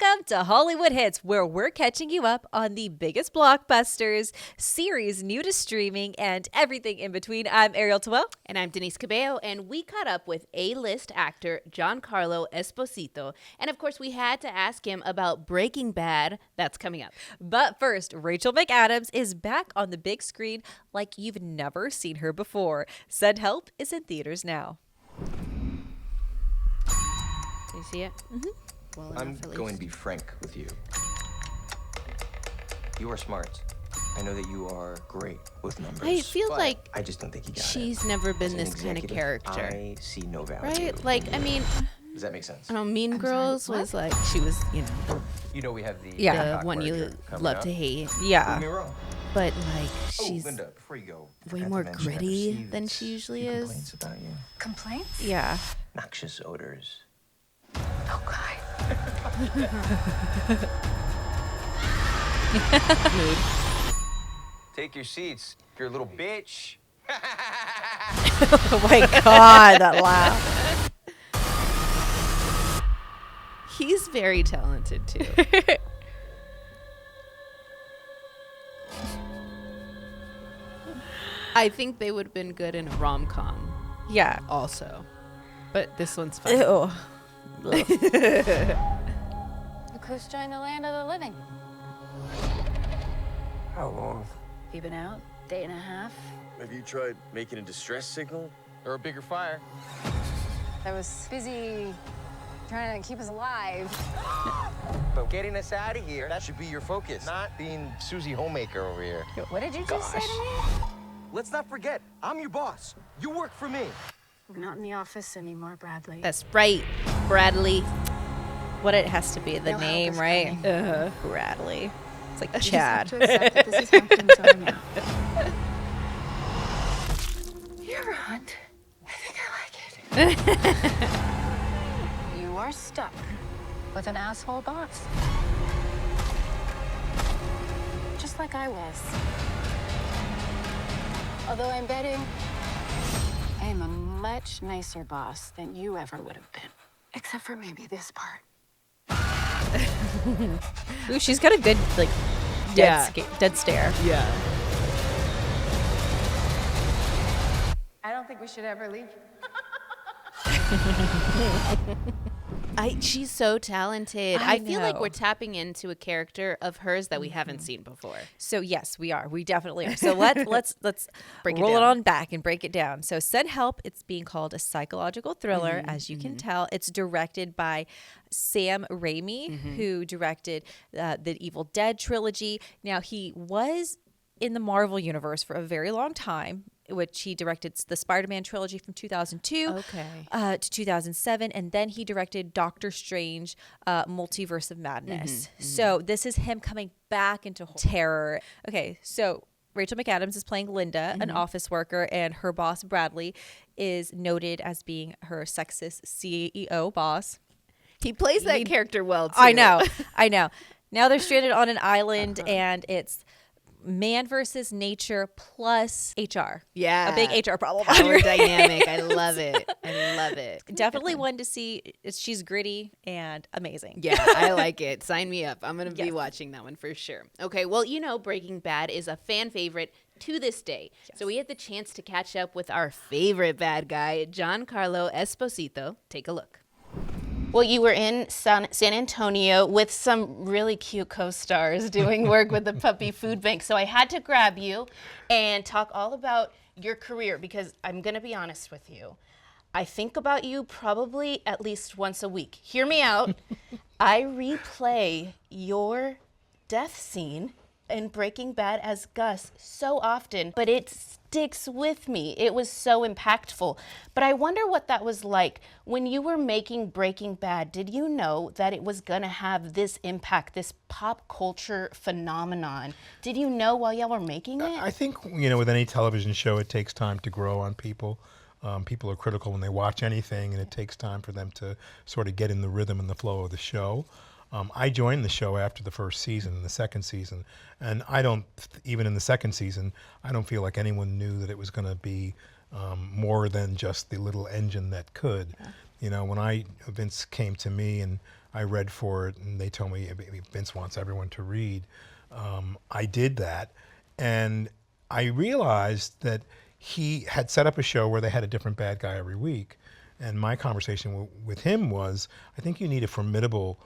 Welcome to Hollywood Hits, where we're catching you up on the biggest blockbusters, series new to streaming, and everything in between. I'm Ariel Tawell. And I'm Denise Cabello, and we caught up with A-list actor Giancarlo Esposito. And of course, we had to ask him about Breaking Bad. That's coming up. But first, Rachel McAdams is back on the big screen like you've never seen her before. Send Help is in theaters now. Do you see it? Mm-hmm. Well I'm going to be frank with you. You are smart. I know that you are great with numbers. I feel but like I just don't think you got it. she's never been As an this kind of executive, character. I see no value. Right? Like, I mean, Does that make sense? I don't know, Mean Girls was like, she was, you know, You know we have the Yeah. the Hancock one you merger coming love up. to hate. Yeah. Prove me wrong. But like, Oh, she's Linda, before you go, way forgot to more mention I gritty received than she usually few is. Complaints about you. Complaints? Yeah. Noxious odors. Oh, God. mood. Take your seats. You're a little bitch. Oh my God, that laugh. He's very talented too. I think they would have been good in a rom-com Yeah. also. But this one's fun. Ew. Look who's joined the land of the living. How long? You been out? Day and a half? Have you tried making a distress signal? Or a bigger fire? I was busy trying to keep us alive. But getting us out of here, that should be your focus, not being Susie Homemaker over here. What did you just say to me? Let's not forget, I'm your boss. You work for me. We're not in the office anymore, Bradley. That's right, Bradley. What it has to be, the No help name, is right? coming. Bradley. It's like You just have Chad. to accept that this is how things are now. You ever hunt? I think I like it. You are stuck with an asshole boss. Just like I was. Although I'm betting I am a much nicer boss than you ever would have been. Except for maybe this part. Ooh, she's got a good, like, dead stare. Yeah. I don't think we should ever leave. She's so talented. I I feel like know. we're tapping into a character of hers that we haven't seen before. So yes, we are. We definitely are. So let's Break it roll it down. on back and break it down. So Send Help, it's being called a psychological thriller, as you can tell. It's directed by Sam Raimi, who directed the Evil Dead trilogy. Now he was in the Marvel universe for a very long time, which he directed the Spider-Man trilogy from 2002 Okay. to 2007. And then he directed Doctor Strange, Multiverse of Madness. So this is him coming back into terror. Okay, so Rachel McAdams is playing Linda, an office worker, and her boss, Bradley, is noted as being her sexist CEO boss. He plays that character well too. I know. Now they're stranded on an island, and it's man versus nature plus HR. Yeah. A big HR problem. Power dynamic. I love it. I love it. Definitely one to see. She's gritty and amazing. Yeah, I like it. Sign me up. I'm going to be Yes. watching that one for sure. Okay, well, you know, Breaking Bad is a fan favorite to this day. So we had the chance to catch up with our favorite bad guy, Giancarlo Esposito. Take a look. Well, you were in San Antonio with some really cute co-stars doing work with the Puppy Food Bank. So I had to grab you and talk all about your career because I'm going to be honest with you. I think about you probably at least once a week. Hear me out. I replay your death scene in Breaking Bad as Gus so often, but it sticks with me. It was so impactful. But I wonder what that was like when you were making Breaking Bad. Did you know that it was gonna have this impact, this pop culture phenomenon? Did you know while y'all were making it? I think, you know, with any television show, it takes time to grow on people. People are critical when they watch anything, and it takes time for them to sort of get in the rhythm and the flow of the show. I joined the show after the first season, the second season, and even in the second season, I don't feel like anyone knew that it was going to be more than just the little engine that could. You know, when Vince came to me and I read for it, and they told me Vince wants everyone to read. I did that, and I realized that he had set up a show where they had a different bad guy every week. And my conversation with him was, I think you need a formidable,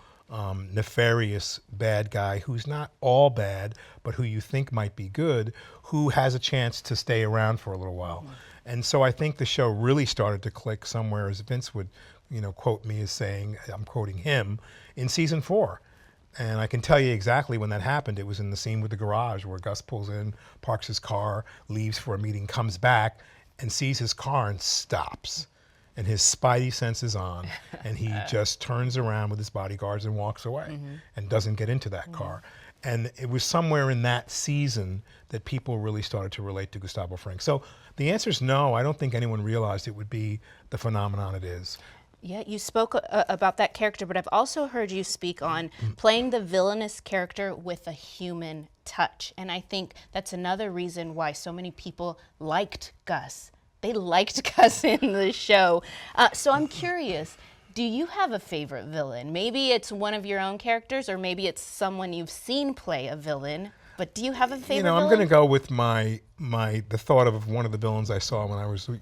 nefarious bad guy who's not all bad, but who you think might be good, who has a chance to stay around for a little while. And so I think the show really started to click somewhere, as Vince would, quote me as saying, I'm quoting him, in season 4. And I can tell you exactly when that happened. It was in the scene with the garage where Gus pulls in, parks his car, leaves for a meeting, comes back, and sees his car and stops. And his spidey sense is on, and he just turns around with his bodyguards and walks away and doesn't get into that car. And it was somewhere in that season that people really started to relate to Gustavo Fring. So the answer is no. I don't think anyone realized it would be the phenomenon it is. Yeah, you spoke about that character, but I've also heard you speak on playing the villainous character with a human touch. And I think that's another reason why so many people liked Gus. They liked Gus in the show. So I'm curious, do you have a favorite villain? Maybe it's one of your own characters, or maybe it's someone you've seen play a villain. But do you have a favorite villain? I'm going to go with the thought of one of the villains I saw when I was a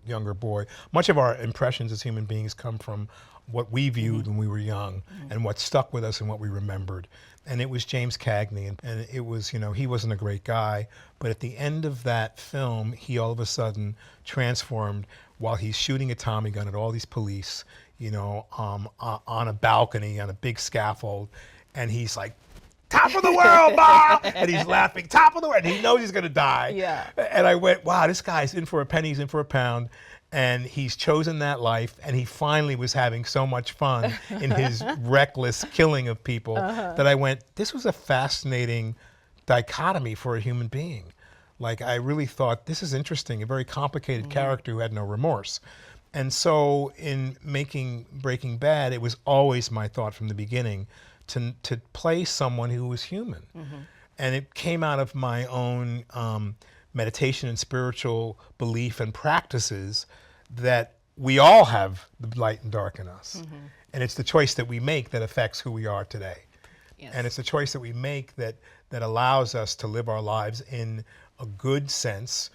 younger boy. Much of our impressions as human beings come from what we viewed when we were young and what stuck with us and what we remembered. And it was James Cagney. And it was, he wasn't a great guy, but at the end of that film, he all of a sudden transformed while he's shooting a Tommy gun at all these police, on a balcony, on a big scaffold. And he's like, top of the world, Bob! And he's laughing, top of the world. And he knows he's going to die. Yeah. And I went, wow, this guy's in for a penny, he's in for a pound. And he's chosen that life. And he finally was having so much fun in his reckless killing of people that I went, this was a fascinating dichotomy for a human being. Like, I really thought, this is interesting, a very complicated character who had no remorse. And so in making Breaking Bad, it was always my thought from the beginning to play someone who was human. And it came out of my own meditation and spiritual belief and practices that we all have the light and dark in us. And it's the choice that we make that affects who we are today. Yes. And it's the choice that we make that allows us to live our lives in a good sense,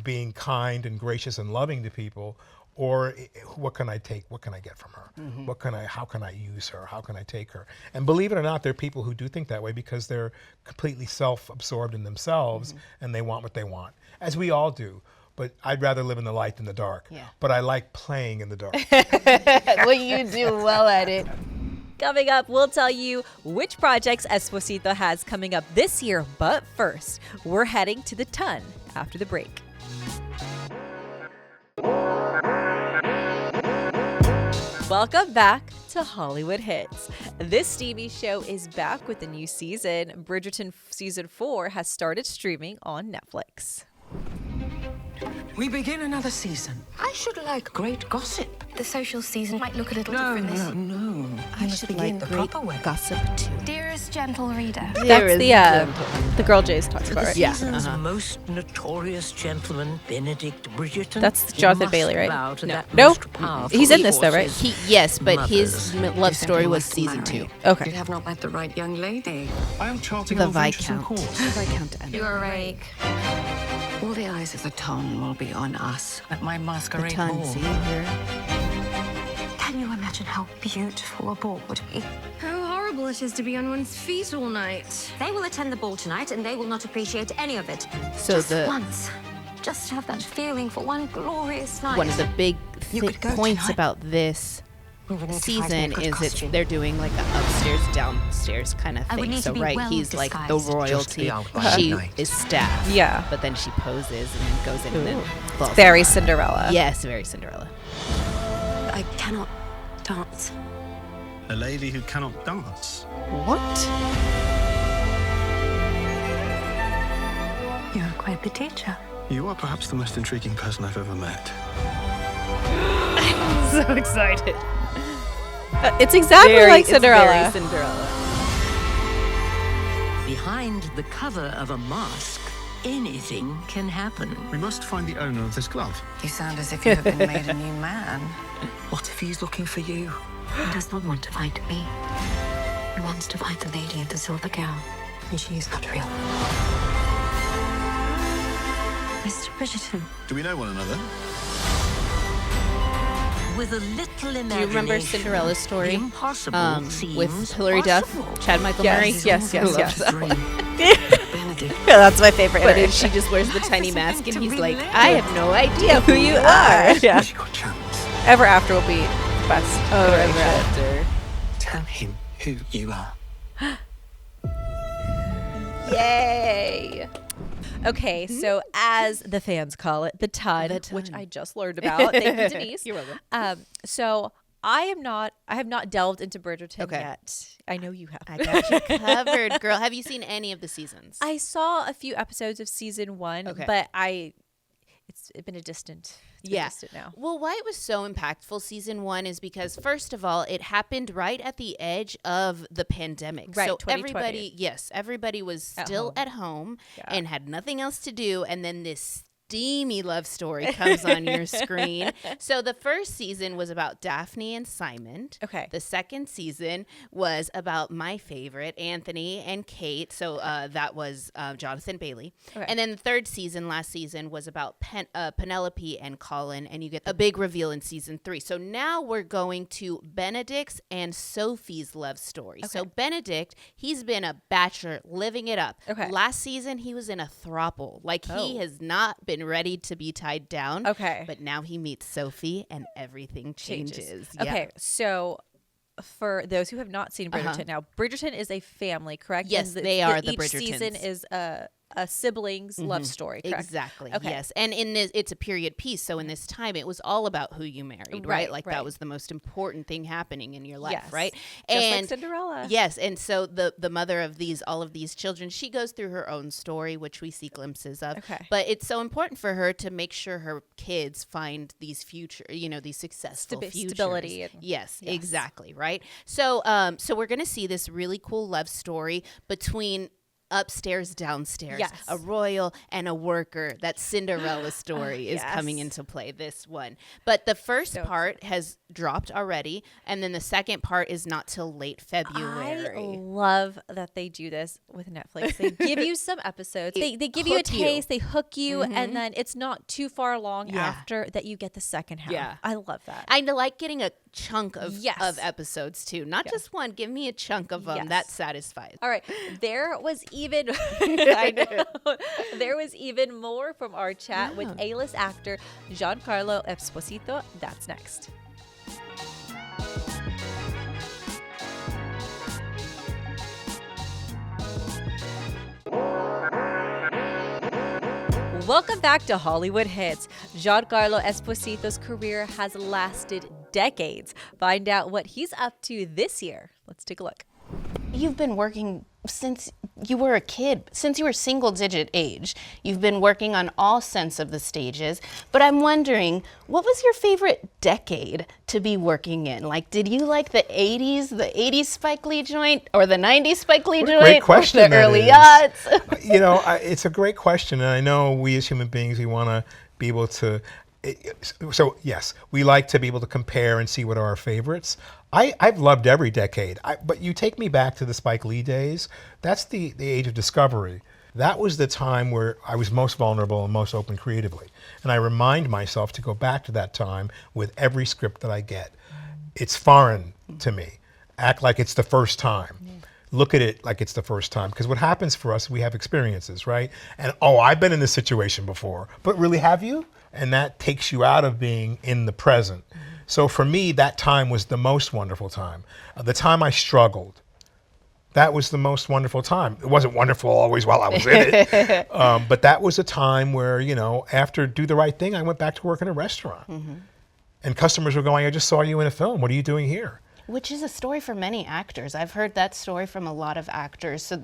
being kind and gracious and loving to people. Or what can I take? What can I get from her? How can I use her? How can I take her? And believe it or not, there are people who do think that way because they're completely self-absorbed in themselves and they want what they want, as we all do. But I'd rather live in the light than the dark. Yeah. But I like playing in the dark. Well, you do well at it. Coming up, we'll tell you which projects Esposito has coming up this year. But first, we're heading to the Ton after the break. Welcome back to Hollywood Hits. This steamy show is back with a new season. Bridgerton Season 4 has started streaming on Netflix. We begin another season. I should like great gossip. The social season might look a little different this year. No. I should begin the proper way. Gossip too. Dearest gentle reader. That's the girl Jay's talking about, The right? season's most notorious gentleman, Benedict Bridgerton. That's Jonathan must Bailey, right? bow to that No. most powerful He's in this though, right? forces. Yes, but his Mothers. love story was season 2. Okay. You have not met the right young lady. I am charting The a venturesome Viscount. course. The Viscount Anna. You're a rake. All the eyes of the town will be on us. At my The masquerade Ton, ball. see here. Can you imagine how beautiful a ball would be? How horrible it is to be on one's feet all night. They will attend the ball tonight and they will not appreciate any of it. So Just the once. Just have that feeling for one glorious night. one of the big You could go points tonight. about this We would need to find season me a good is costume. they're doing like a upstairs downstairs kind of I would thing. need So to be right, well he's like the disguised. royalty. Just be out by She midnight. is staff. Yeah. But then she poses and then goes in and then falls Very in love. Cinderella. Yes, very Cinderella. I cannot dance. A lady who cannot dance. What? You're quite the teacher. You are perhaps the most intriguing person I've ever met. So excited. It's exactly like Cinderella. It's very Cinderella. Behind the cover of a mask, anything can happen. We must find the owner of this glove. You sound as if you have been made a new man. What if he's looking for you? He does not want to fight me. He wants to fight the lady in the silver gown, and she is not real. Mr. Bridgerton. Do we know one another? With a little imagination, Do you remember Cinderella's story? the impossible seems with Hilary Duff, possible. Chad Michael Murray? Yes. Benedict. Yeah, that's my favorite. But iteration. she just wears the tiny forget mask and to he's like, relive. I have no idea who you are. Yeah. She got chance. Ever After will be best. Oh, iteration. after. Tell him who you are. Yay! Okay, so as the fans call it, the ton, which I just learned about. Thank you, Denise. You're welcome. So I have not delved into Bridgerton Okay. yet. I know you have. I got you covered, girl. Have you seen any of the seasons? I saw a few episodes of season 1, Okay. but it's been a distant. It's been distant now. Well, why it was so impactful season 1 is because first of all, it happened right at the edge of the pandemic. Right, So 2020. everybody was still at home Yeah. and had nothing else to do. And then this steamy love story comes on your screen. So the first season was about Daphne and Simon. Okay. The second season was about my favorite, Anthony and Kate. So that was Jonathan Bailey. Okay. And then the third season, last season, was about Penelope and Colin. And you get a big reveal in season 3. So now we're going to Benedict's and Sophie's love story. So Benedict, he's been a bachelor living it up. Okay. Last season, he was in a throuple. Like he has not been ready to be tied down. Okay. But now he meets Sophie and everything changes. Yeah. Okay, so for those who have not seen Bridgerton, now Bridgerton is a family, correct? Yes, And they are the each season Bridgertons. is a sibling's love story, correct? Exactly. Okay. Yes. And in this, it's a period piece. So in this time, it was all about who you married, right? Like right. that was the most important thing happening in your life, Yes. right? Just like And Cinderella. Yes. And so the mother of all of these children, she goes through her own story, which we see glimpses of. Okay. But it's so important for her to make sure her kids find these these successful futures. Stability and- Yes, Yes. exactly. Right. So, so we're going to see this really cool love story between upstairs, downstairs, Yes. a royal and a worker. That Cinderella story is coming Yes. into play, this one. But the first So part has dropped already, and then the second part is not till late February. I love that they do this with Netflix. They give you some episodes. They give you a Hook you. taste. They hook you, and then it's not too far along Yeah. after that you get the second half. Yeah. I love that. I like getting a chunk of Yes. episodes too, not just one. Give me a chunk of them. Yes. That satisfies. All right, there was even I know there was even more from our chat with A-list actor Giancarlo Esposito. That's next. Welcome back to Hollywood Hits. Giancarlo Esposito's career has lasted decades. Find out what he's up to this year. Let's take a look. You've been working since you were a kid, since you were single-digit age. You've been working on all sense of the stages. But I'm wondering, what was your favorite decade to be working in? Like, did you like the 80s Spike Lee joint, or the 90s Spike Lee joint, Great question. or the that early is. yachts? It's a great question, and I know we as human beings, we want to be able to. So yes, we like to be able to compare and see what are our favorites. I've loved every decade, but you take me back to the Spike Lee days. That's the age of discovery. That was the time where I was most vulnerable and most open creatively. And I remind myself to go back to that time with every script that I get. It's foreign to me. Act like it's the first time. Look at it like it's the first time. Because what happens for us, we have experiences, right? And, I've been in this situation before. But really, have you? And that takes you out of being in the present. So for me, that time was the most wonderful time. The time I struggled, that was the most wonderful time. It wasn't wonderful always while I was in it. But that was a time where, after Do the Right Thing, I went back to work in a restaurant. And customers were going, I just saw you in a film. What are you doing here? Which is a story for many actors. I've heard that story from a lot of actors. So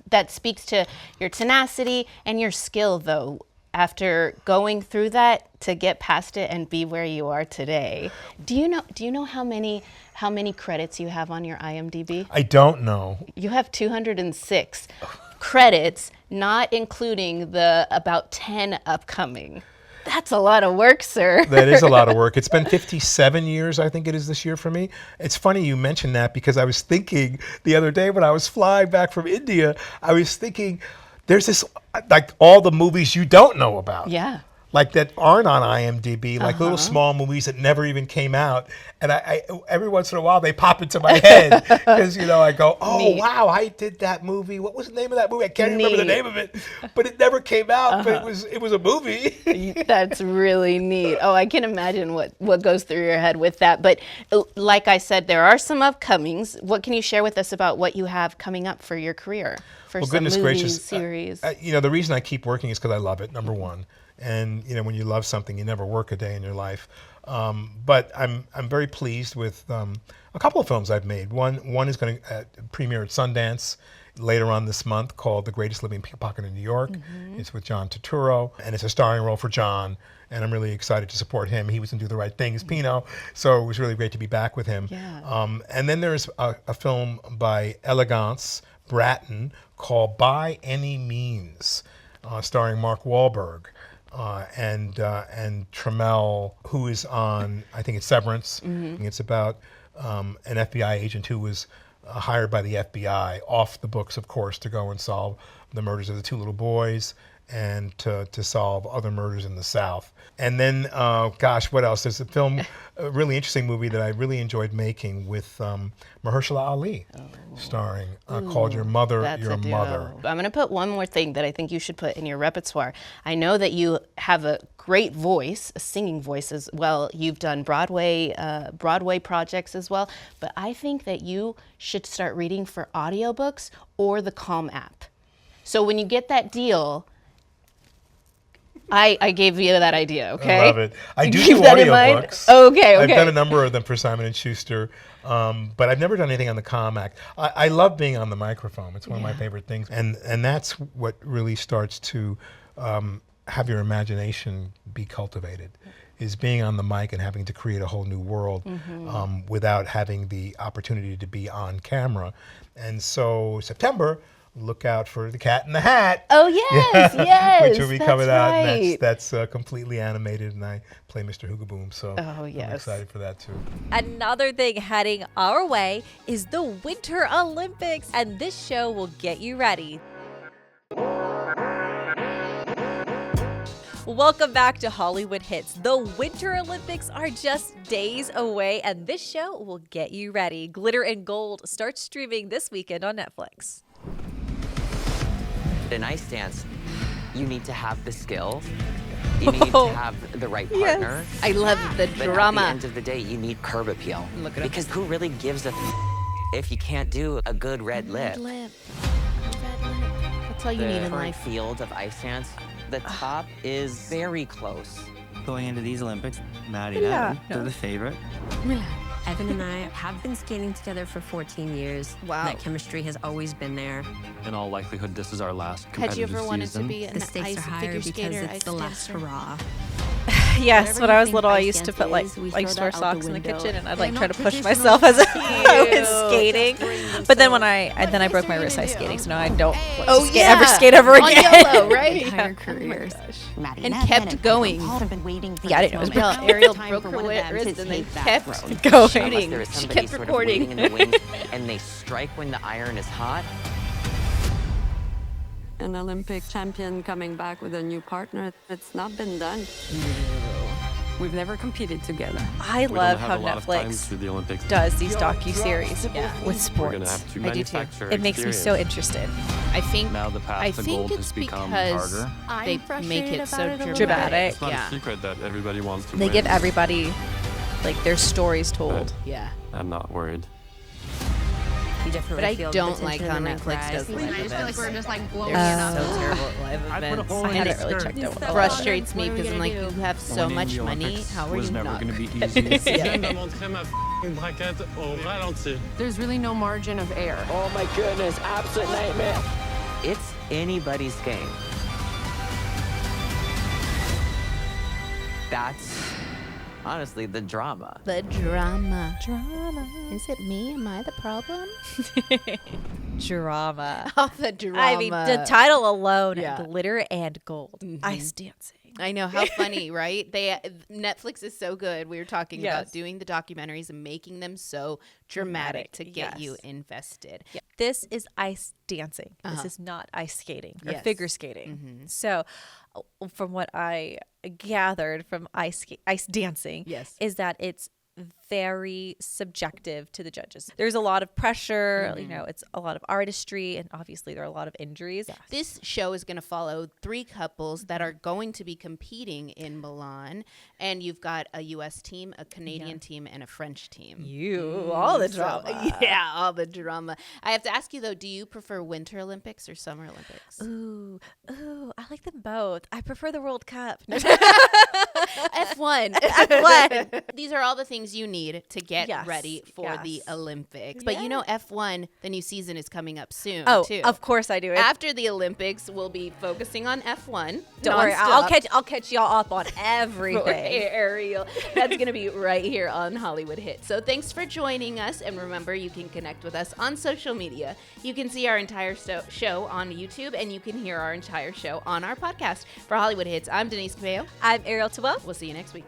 that speaks to your tenacity and your skill, though. After going through that to get past it and be where you are today, do you know how many credits you have on your IMDb? I don't know. You have 206 credits, not including the about 10 upcoming. That's a lot of work, sir. That is a lot of work. It's been 57 years, I think it is this year for me. It's funny you mentioned that because I was thinking the other day when I was flying back from India, I was thinking there's this, like all the movies you don't know about. Yeah. Like that aren't on IMDb, like little small movies that never even came out. And I every once in a while they pop into my head because, you know, I go, oh, wow, I did that movie. What was the name of that movie? I can't remember the name of it, but it never came out, but it was a movie. That's really neat. Oh, I can imagine what goes through your head with that. But like I said, there are some upcomings. What can you share with us about what you have coming up for your carear? For Well, some goodness movies, gracious. series? You know, the reason I keep working is because I love it, number one. And you know, when you love something, you never work a day in your life. But I'm very pleased with a couple of films I've made. One is going to premiere at Sundance later on this month, called The Greatest Living Pickpocket in New York. It's with John Turturro, and it's a starring role for John. And I'm really excited to support him. He was in Do the Right Thing as Pino, so it was really great to be back with him. Yeah. And then there's a film by Elegance Bratton called By Any Means, starring Mark Wahlberg. And Trammell, who is on, I think it's Severance. It's about an FBI agent who was hired by the FBI, off the books, of course, to go and solve the murders of the two little boys and to solve other murders in the South. And then, gosh, what else? There's a film, a really interesting movie that I really enjoyed making with Mahershala Ali, starring, called Your Mother, That's Your a duo. Mother. I'm going to put one more thing that I think you should put in your repertoire. I know that you have a great voice, a singing voice as well. You've done Broadway projects as well. But I think that you should start reading for audiobooks or the Calm app. So when you get that deal, I gave you that idea, okay? I love it. I do Keep that in mind? audiobooks. Okay. I've done a number of them for Simon & Schuster, but I've never done anything on the Calm app. I love being on the microphone. It's one of my favorite things. And that's what really starts to have your imagination be cultivated, is being on the mic and having to create a whole new world without having the opportunity to be on camera. And so September, look out for The Cat in the Hat. Oh, yes, yes. Which will be coming out. Right. And that's completely animated, and I play Mr. Hoogaboom, so Oh, yes. I'm excited for that too. Another thing heading our way is the Winter Olympics, and this show will get you ready. Welcome back to Hollywood Hits. The Winter Olympics are just days away, and this show will get you ready. Glitter and Gold starts streaming this weekend on Netflix. In ice dance, you need to have the skills. You need to have the right partner. I love the But drama. at the end of the day, you need curb appeal. Look at because who really gives a if you can't do a good red lip? That's all you need The in current life. field of ice dance, the top is very close. Going into these Olympics, Maddie and Evan, they're the favorite. Evan and I have been skating together for 14 years. Wow. That chemistry has always been there. In all likelihood, this is our last Had competitive you ever wanted season. to be an The stakes ice are higher figure because skater, it's ice the last dancer? hurrah. Yes, Whatever when you I was think little, I ice used to dance put like is, we like throw store that out the socks in the window. kitchen, and I'd They're like try not to push traditional myself as I was Cute. skating. But then when I broke my wrist ice skating, so now I don't want to ever yeah. skate ever On again. yellow, right? Entire careers. And kept going. Yeah, I didn't know it was Well, Ariel Time broke for her one of them wrist to and then take that kept road. Going. shooting. Unless there is She somebody kept sort of recording. waiting in the wings and they strike when the iron is hot. An Olympic champion coming back with a new partner, it's not been done. We've never competed together. I We love don't how have a lot of time Netflix through the Olympics. does these docu-series with We're sports. gonna have to I do too. manufacture It makes me so experience. interested. I think Now the path I to think gold it's has become because harder. they I'm make it frustrated so about it a little dramatic. It's not Yeah. a secret that everybody wants to They win. give everybody like their stories told. Yeah. I'm not worried. You definitely But I feel the don't like tension how in the Netflix rise. does live I just feel like we're just like blowing They're it up. so terrible at live events. I And haven't it really checked out what that frustrates me What are we because I'm like, gonna you do? have so much money. How are you not? There's really no margin of error. Oh my goodness, absolute nightmare. It's anybody's game. That's honestly the drama. The drama. Is it me? Am I the problem? Drama. All the drama. I mean, the title alone, Yeah. Glitter and Gold. Ice dancing. I know, how funny, right? Netflix is so good. We were talking Yes. about doing the documentaries and making them so dramatic to get you Yes. invested. Yeah. This is ice dancing. Uh-huh. This is not ice skating or Yes. figure skating. So, from what I gathered from ice dancing, Yes. is that it's very subjective to the judges. There's a lot of pressure, you know, it's a lot of artistry, and obviously there are a lot of injuries. This show is going to follow 3 couples that are going to be competing in Milan, and you've got a U.S. team, a Canadian team, and a French team. All the So, drama. yeah, all the drama. I have to ask you, though, do you prefer Winter Olympics or Summer Olympics? Ooh, I like them both. I prefer the World Cup. F1. F1. These are all the things you need to get Yes, ready for yes. the Olympics. But you know, F1, the new season is coming up soon, Oh, too. of course I do. After the Olympics, we'll be focusing on F1. Don't worry, nonstop. I'll catch y'all up on everything. Ariel. That's going to be right here on Hollywood Hits. So thanks for joining us. And remember, you can connect with us on social media. You can see our entire show on YouTube, and you can hear our entire show on our podcast. For Hollywood Hits, I'm Denise Cabello. I'm Ariel Tawell. We'll see you next week.